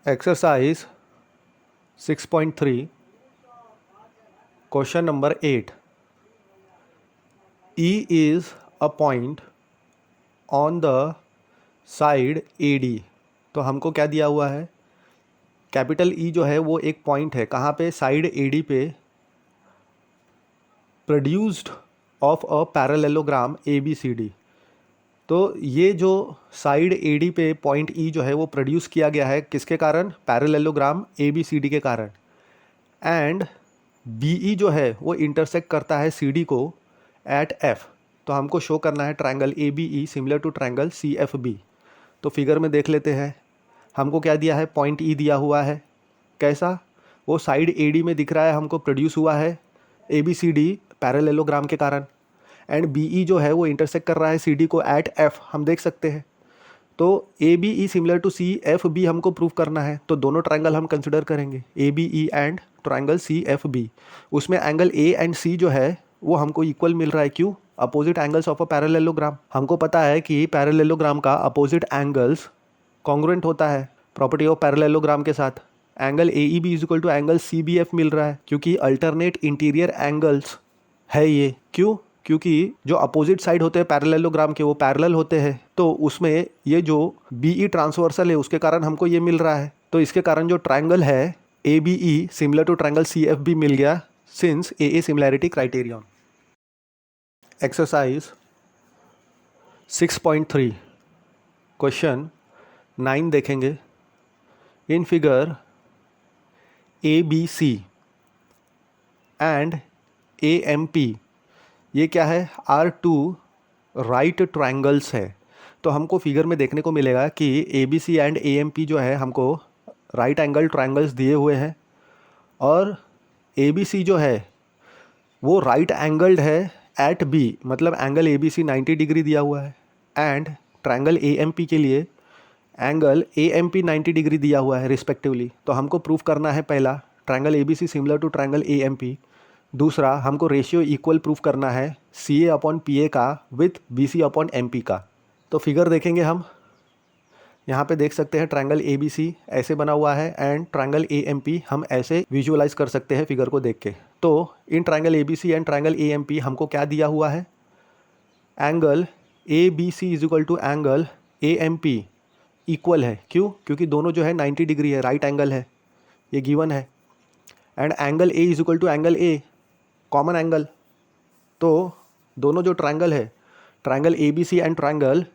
Exercise 6.3, question number 8. E is a point on the side AD. तो हमको क्या दिया हुआ है, कैपिटल E जो है वो एक पॉइंट है, कहाँ पे, साइड AD पे, produced of a parallelogram ABCD. तो ये जो साइड AD पे पॉइंट E जो है वो प्रोड्यूस किया गया है किसके कारण, पैरेललोग्राम ABCD के कारण. एंड BE जो है वो इंटरसेक्ट करता है CD को एट F. तो हमको शो करना है triangle ABE similar to triangle CFB. तो फिगर में देख लेते हैं, हमको क्या दिया है, पॉइंट E दिया हुआ है. कैसा, वो साइड AD में दिख रहा है, हमको प्रोड्यूस हुआ है ABCD पैरेललोग्राम के कारण. एंड BE जो है वो इंटरसेक्ट कर रहा है CD को एट F, हम देख सकते हैं. तो ABE सिमिलर टू CFB हमको प्रूव करना है. तो दोनों ट्रायंगल हम कंसिडर करेंगे, ABE एंड ट्रायंगल CFB. उसमें एंगल A एंड C जो है वो हमको इक्वल मिल रहा है. क्यों, opposite angles of a parallelogram. हमको पता है कि पैरेललोग्राम का अपोजिट एंगल्स कॉन्ग्रुएंट होता है प्रॉपर्टी ऑफ पैरेललोग्राम के साथ. Angle AEB is equal to angle CBF मिल रहा है क्योंकि अल्टरनेट इंटीरियर एंगल्स है ये. क्यों, क्योंकि जो अपोजिट साइड होते हैं पैरेललोग्राम के वो पैरेलल होते हैं. तो उसमें ये जो BE ट्रांसवर्सल है उसके कारण हमको ये मिल रहा है. तो इसके कारण जो ट्रायंगल है ABE similar to triangle CFB मिल गया since AA similarity criterion. Exercise 6.3 question 9 देखेंगे. In figure ABC and AMP, ये क्या है, R2 राइट ट्रायंगल्स है. तो हमको फिगर में देखने को मिलेगा कि ABC एंड AMP जो है हमको राइट एंगल ट्रायंगल्स दिए हुए हैं. और ABC जो है वो राइट एंगल्ड है एट B, मतलब एंगल ABC 90 डिग्री दिया हुआ है. एंड ट्रायंगल AMP के लिए एंगल AMP 90 डिग्री दिया हुआ है रिस्पेक्टिवली. तो हमको प्रूफ करना है पहला triangle ABC similar to triangle AMP. दूसरा हमको रेशियो इक्वल प्रूफ करना है CA अपॉन PA का विथ BC अपॉन MP का. तो फिगर देखेंगे हम, यहाँ पे देख सकते हैं ट्रायंगल ABC ऐसे बना हुआ है एंड ट्रायंगल AMP हम ऐसे विजुअलाइज कर सकते हैं फिगर को देख के. तो in triangle ABC and triangle AMP हमको क्या दिया हुआ है, angle ABC is equal to angle AMP equal है. क्यों, क्योंकि दोनों जो है 90 डिग्री है, राइट एंगल है, ये गिवन है. And angle A is equal to angle A, common angle. तो दोनों जो ट्रायंगल है, triangle ABC and triangle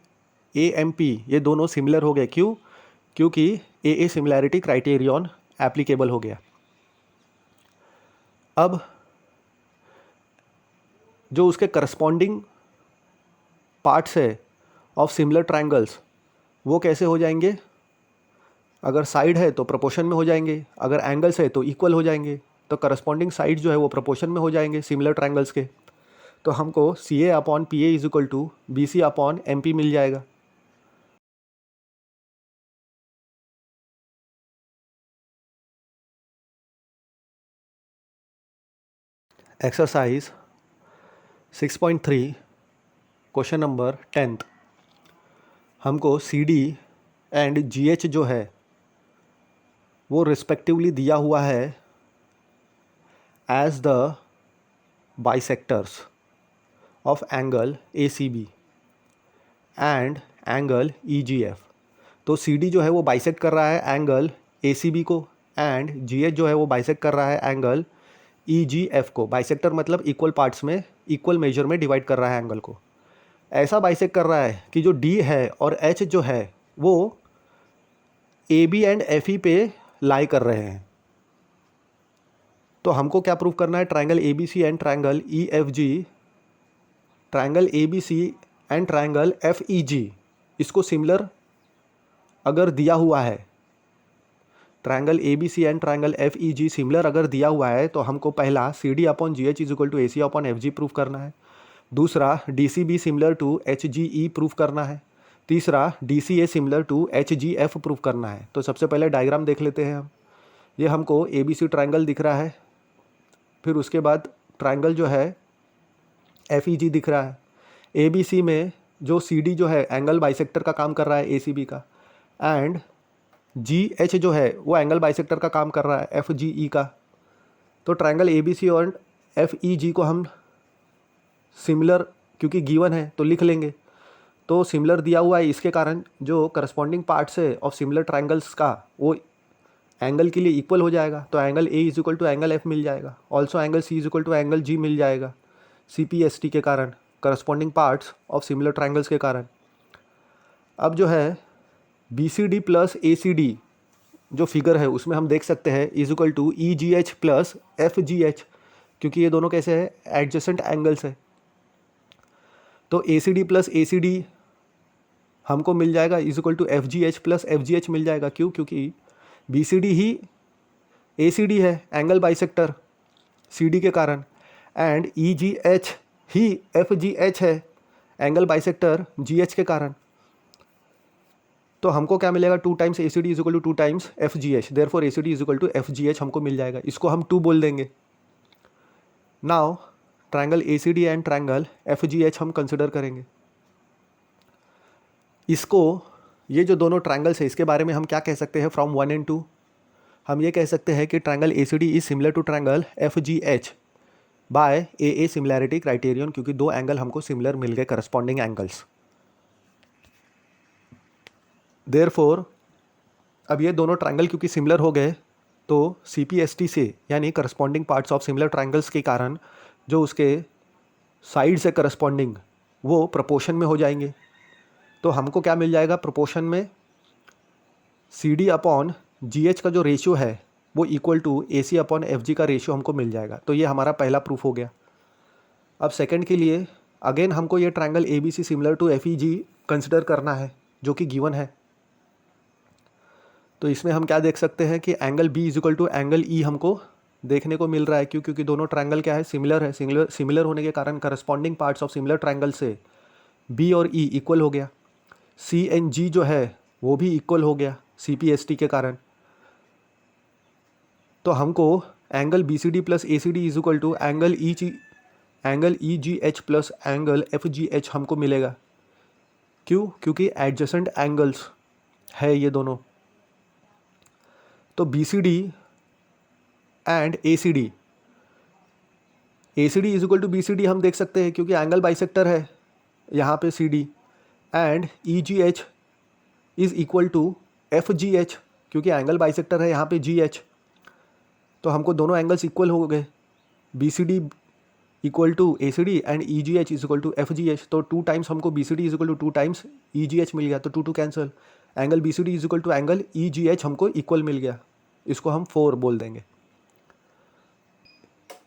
AMP, ये दोनों सिमिलर हो गए. क्यों, क्योंकि AA सिमिलैरिटी क्राइटेरियन एप्लीकेबल हो गया. अब जो उसके करस्पॉन्डिंग पार्ट्स है ऑफ सिमिलर ट्रायंगल्स वो कैसे हो जाएंगे, अगर साइड है तो प्रोपोर्शन में हो जाएंगे, अगर एंगल्स है तो इक्वल हो जाएंगे. तो करस्पॉन्डिंग साइड जो है वो प्रोपोर्शन में हो जाएंगे सिमिलर ट्रायंगल्स के. तो हमको CA upon PA is equal to BC upon MP मिल जाएगा. Exercise 6.3 question number 10. हमको CD एंड GH जो है वो रिस्पेक्टिवली दिया हुआ है as the bisectors of angle ACB and angle EGF. तो CD जो है वो बाइसेक्ट कर रहा है एंगल ACB को एंड GH जो है वो बाइसेक्ट कर रहा है एंगल EGF को. बाइसेक्टर मतलब इक्वल पार्ट्स में इक्वल मेजर में डिवाइड कर रहा है एंगल को. ऐसा बाइसेक्ट कर रहा है कि जो D है और H जो है वो AB एंड FE पे लाई कर रहे हैं. तो हमको क्या प्रूव करना है, triangle ABC and triangle EFG, triangle ABC and triangle FEG इसको सिमिलर अगर दिया हुआ है, triangle ABC and triangle FEG similar अगर दिया हुआ है तो हमको पहला CD upon GH is equal to AC upon FG proof करना है. दूसरा DCB similar to HGE proof करना है. तीसरा DCA similar to HGF proof करना है. तो सबसे पहले डायग्राम देख लेते हैं हम. ये हमको ABC ट्रायंगल दिख रहा है, फिर उसके बाद ट्रायंगल जो है FEG दिख रहा है. ABC में जो CD जो है एंगल बाइसेक्टर का काम कर रहा है ACB का, एंड जी एच जो है वो एंगल बाइसेक्टर का काम कर रहा है एफ जी ई का। तो ट्रायंगल ए बी सी और एफ ई जी को हम सिमिलर, क्योंकि गिवन है तो लिख लेंगे। तो सिमिलर दिया हुआ है, इसके कारण जो करस्पॉन्डिंग पार्ट्स है ऑफ सिमिलर ट्रायंगल्स का वो एंगल के लिए इक्वल हो जाएगा। तो angle A is equal to angle F मिल जाएगा। Also angle C is equal to angle G मिल जाएगा, सी पी एस टी के कारण, corresponding parts of similar triangles के कारण। अब जो है B C D plus A C D जो फिगर है उसमें हम देख सकते हैं is equal to E G H plus F G H, क्योंकि ये दोनों कैसे हैं, एडजेसेंट एंगल्स है। तो A C D plus A C D हमको मिल जाएगा is equal to F G H plus F G H मिल जाएगा। क्यों? क्योंकि बी सी डी ही ए सी डी है, एंगल बाइसेक्टर सी डी के कारण, एंड ई जी एच ही एफ जी एच है, एंगल बाइसेक्टर जी एच के कारण। तो हमको क्या मिलेगा, 2 times A C D is equal to 2 times F G H, therefore A C D is equal to F G H हमको मिल जाएगा। इसको हम 2 बोल देंगे। Now triangle A C D and triangle F G H हम consider करेंगे। इसको, ये जो दोनों ट्रायंगल्स है इसके बारे में हम क्या कह सकते हैं फ्रॉम 1 एंड 2? हम ये कह सकते हैं कि triangle A C D is similar to triangle F G H by A similarity criterion, क्योंकि 2 एंगल हमको सिमिलर मिल गए, करस्पॉन्डिंग एंगल्स। देयरफॉर अब ये दोनों ट्रायंगल क्योंकि सिमिलर हो गए, तो सी पी एस टी से यानी corresponding parts of similar triangles के कारण जो उसके साइड से करस्पॉन्डिंग वो प्रोपोर्शन में हो जाएंगे। तो हमको क्या मिल जाएगा, प्रोपोर्शन में C D upon G H का जो रेशियो है वो equal to A C upon F G का रेशियो हमको मिल जाएगा। तो ये हमारा पहला प्रूफ हो गया। अब सेकंड के लिए अगेन हमको ये triangle A B C similar to F E G consider करना है, जो कि गिवन है। तो इसमें हम क्या देख सकते हैं कि angle B is equal to angle E हमको देखने को मिल रहा है। क्यों? क्योंकि दोनों ट्रायंगल क्या है, सिमिलर है। सिमिलर होने के कारण corresponding parts of similar triangle से बी और ई इक्वल हो गया। सी एंड जी जो है वो भी इक्वल हो गया सी पी एस टी के कारण। तो हमको angle B C D plus A C D is equal to angle E G H plus angle F G H हमको मिलेगा। क्यों? क्योंकि एडजेसेंट एंगल्स है ये दोनों। तो B C D and A C D is equal to B C D हम देख सकते हैं क्योंकि एंगल बाइसेक्टर है यहाँ पे C D, and E G H is equal to F G H क्योंकि एंगल बाइसेक्टर है यहाँ पे जी एच। तो हमको दोनों एंगल्स इक्वल हो गए, B C D equal to A C D and E G H is equal to F G H. तो 2 टाइम्स हमको B C D is equal to 2 times E G H मिल गया, तो 2 cancel. Angle B C D is equal to angle E G H हमको equal मिल गया, इसको हम 4 बोल देंगे।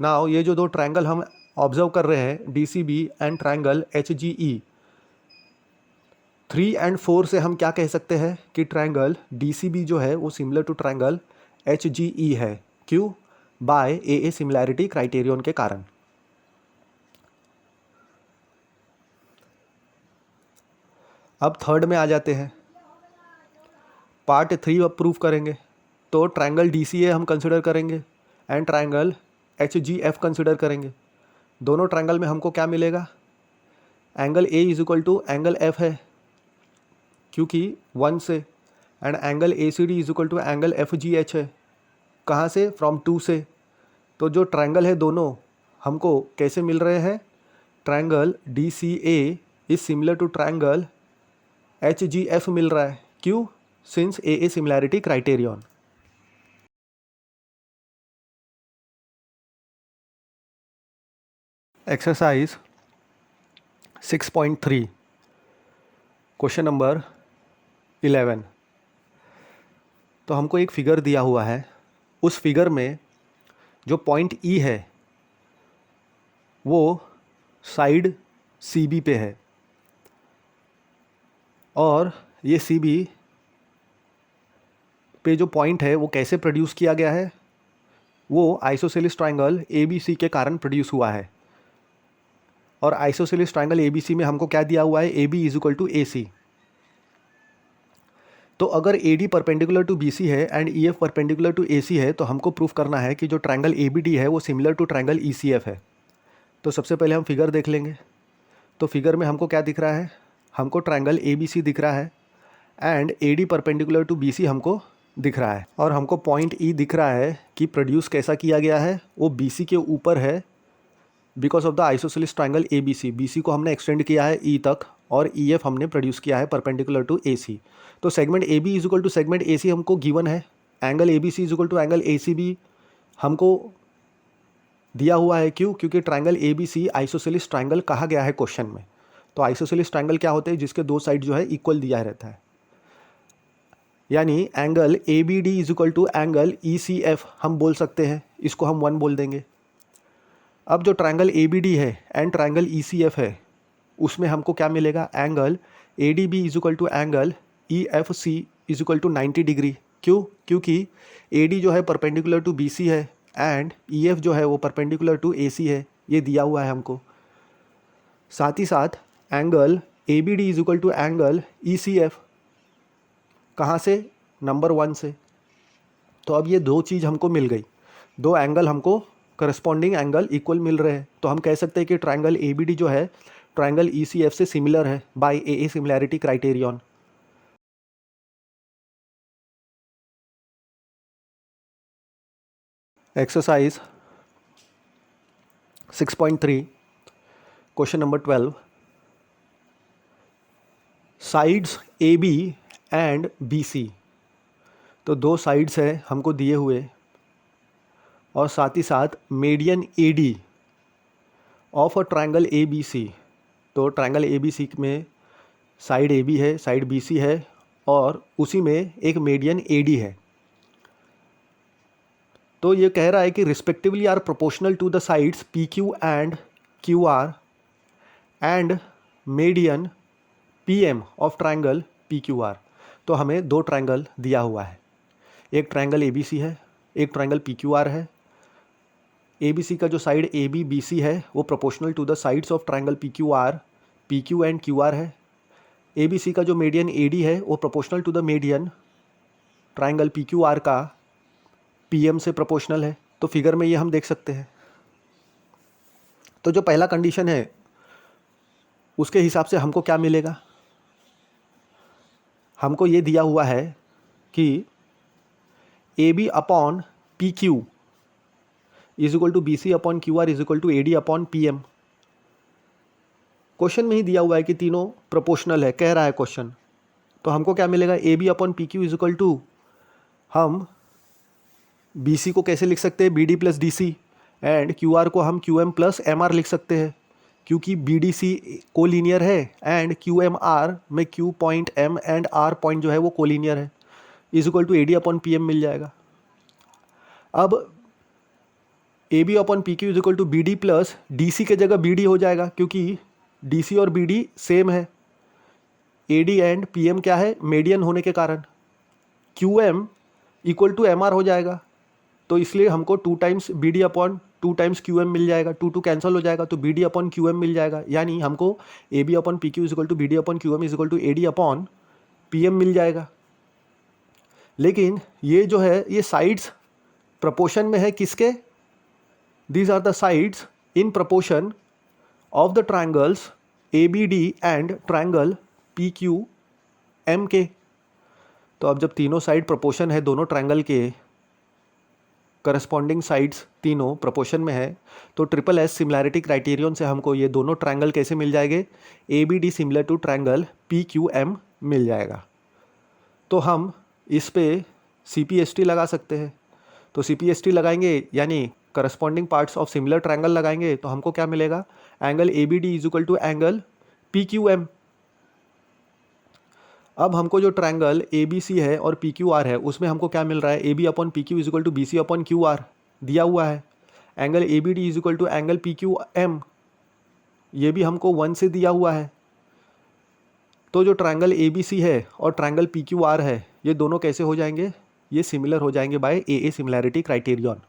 नाउ ये जो 2 ट्रायंगल हम ऑब्जर्व कर रहे हैं D C B and triangle H G E, 3 and 4 से हम क्या कह सकते हैं कि ट्रायंगल डी सी बी जो है वो similar to triangle H G E है। क्यों? बाय ए सिमिलैरिटी क्राइटेरियन के कारण। अब थर्ड में आ जाते हैं, पार्ट 3 अब प्रूफ करेंगे। तो ट्रायंगल डी सी ए हम कंसिडर करेंगे and triangle H G F consider करेंगे। दोनों ट्रायंगल में हमको क्या मिलेगा, angle A is equal to angle F है क्योंकि 1 से, and angle A C D is equal to angle F G H है। कहाँ से? फ्रॉम 2 से। तो जो ट्रायंगल है दोनों हमको कैसे मिल रहे हैं, triangle D C A is similar to triangle H G F मिल रहा है। क्यों? Since A similarity criterion. Exercise 6.3 question number 11। तो हमको एक फिगर दिया हुआ है, उस फिगर में जो पॉइंट ई है वो साइड सी बी पे है, और ये सी बी पे जो पॉइंट है वो कैसे प्रोड्यूस किया गया है, वो isosceles triangle A B C के कारण प्रोड्यूस हुआ है। और isosceles triangle A B C में हमको क्या दिया हुआ है, A B is equal to A C. तो अगर A D perpendicular to B C है and E F perpendicular to A C है, तो हमको प्रूफ करना है कि जो ट्रायंगल ए बी डी है वो similar to triangle E C F है। तो सबसे पहले हम फिगर देख लेंगे। तो फिगर में हमको क्या दिख रहा है, हमको ट्रायंगल ए बी सी दिख रहा है, and A D perpendicular to B C हमको दिख रहा है और हमको पॉइंट ई दिख रहा है कि प्रोड्यूस कैसा किया गया है, वो बी सी के ऊपर है because of the isosceles triangle A B C. B C को हमने एक्सटेंड किया है ई तक और ई एफ हमने प्रोड्यूस किया है परपेंडिकुलर टू ए सी। तो segment A B is equal to segment A C हमको गिवन है, angle A B C is equal to angle A C B हमको दिया हुआ है। क्यों? क्योंकि triangle A B C isosceles triangle कहा गया है क्वेश्चन में। तो आइसोसेलेस ट्राइंगल क्या होते हैं? जिसके दो साइड जो है इक्वल दिया रहता है, यानी angle A B D is equal to angle E C F हम बोल सकते हैं, इसको हम 1 बोल देंगे। अब जो ट्राइंगल ए बी डी है and triangle E C F है, उसमें हमको क्या मिलेगा? Angle A D B is equal to angle E F C is equal to 90 degree. क्यों? क्योंकि ए डी जो है परपेंडिकुलर टू बी सी है एंड ई एफ जो है वो परपेंडिकुलर टू ए सी है, ये दिया हुआ है हमको। साथ ही साथ angle A B D is equal to angle E C F, कहाँ से? नंबर 1 से। तो अब ये दो चीज़ हमको मिल गई, दो एंगल हमको करस्पॉन्डिंग एंगल इक्वल मिल रहे हैं। तो हम कह सकते हैं कि ट्राइंगल ए बी डी जो है ट्राइंगल ई सी एफ से सिमिलर है by A similarity criterion. Exercise 6.3 question number 12, sides A B and B C. तो दो साइड्स है हमको दिए हुए और साथ ही साथ median A D of a triangle A B C. तो ट्राइंगल ए बी सी में साइड ए बी है, साइड बी सी है और उसी में एक मीडियन ए डी है। तो ये कह रहा है कि respectively are proportional to the sides P Q and Q R and median P M of triangle P Q R. तो हमें दो ट्राइंगल दिया हुआ है, एक ट्राइंगल ए बी सी है, एक ट्राइंगल पी क्यू आर है। ए बी सी का जो side A B B C है वो proportional to the sides of triangle P Q and Q R है। ए बी सी का जो मीडियन ए डी है वो proportional to the median triangle P Q R का पी एम से proportional है। तो फिगर में ये हम देख सकते हैं। तो जो पहला कंडीशन है उसके हिसाब से हमको क्या मिलेगा? हमको ये दिया हुआ है कि A B upon P Q is equal to B C upon Q R is equal to A D upon P M. Question में ही दिया हुआ है कि तीनों प्रोपोर्शनल है, कह रहा है क्वेश्चन। तो हमको क्या मिलेगा? A B upon P Q is equal to, हम बी सी को कैसे लिख सकते हैं? B D plus D C, and Q R को हम Q M plus M R लिख सकते हैं, क्योंकि बी डी सी कोलीनियर है एंड क्यू एम आर में Q point M and R point जो है वो कोलीनियर है। Is equal to A D upon P M मिल जाएगा। अब A B upon P Q is equal to B D plus D C के जगह बी डी हो जाएगा, क्योंकि डी सी और बी डी सेम है। A D and P M क्या है? मीडियन होने के कारण Q M equal to M R हो जाएगा। तो इसलिए हमको 2 times B D upon 2 times Q M मिल जाएगा, 2 कैंसिल हो जाएगा तो B D upon Q M मिल जाएगा। यानी हमको A B upon P Q is equal to B D upon Q M is equal to A D upon P M मिल जाएगा। लेकिन ये जो है ये साइड्स प्रपोर्शन में है किसके? These are the sides in proportion of the triangles A B D and triangle P Q M के। तो अब जब तीनों साइड प्रपोर्शन है, दोनों ट्राइंगल के करस्पॉन्डिंग साइड्स तीनों प्रोपोर्शन में है, तो ट्रिपल एस सिमिलैरिटी क्राइटेरियन से हमको ये दोनों ट्राइंगल कैसे मिल जाएंगे? A B D similar to triangle P Q M मिल जाएगा। तो हम इस पे सी पी एस टी लगा सकते हैं। तो सी पी एस टी लगाएंगे यानी corresponding parts of similar triangle लगाएंगे, तो हमको क्या मिलेगा? Angle A B D is equal to angle P Q M. अब हमको जो ट्राइंगल ए बी सी है और पी क्यू आर है उसमें हमको क्या मिल रहा है? A B upon P Q is equal to B C upon Q R दिया हुआ है। Angle A B D is equal to angle P Q M, ये भी हमको 1 से दिया हुआ है। तो जो ट्राइंगल ए बी सी है और ट्राइंगल पी क्यू आर है ये दोनों कैसे हो जाएंगे? ये सिमिलर हो जाएंगे बाय ए सिमिलैरिटी क्राइटेरियन।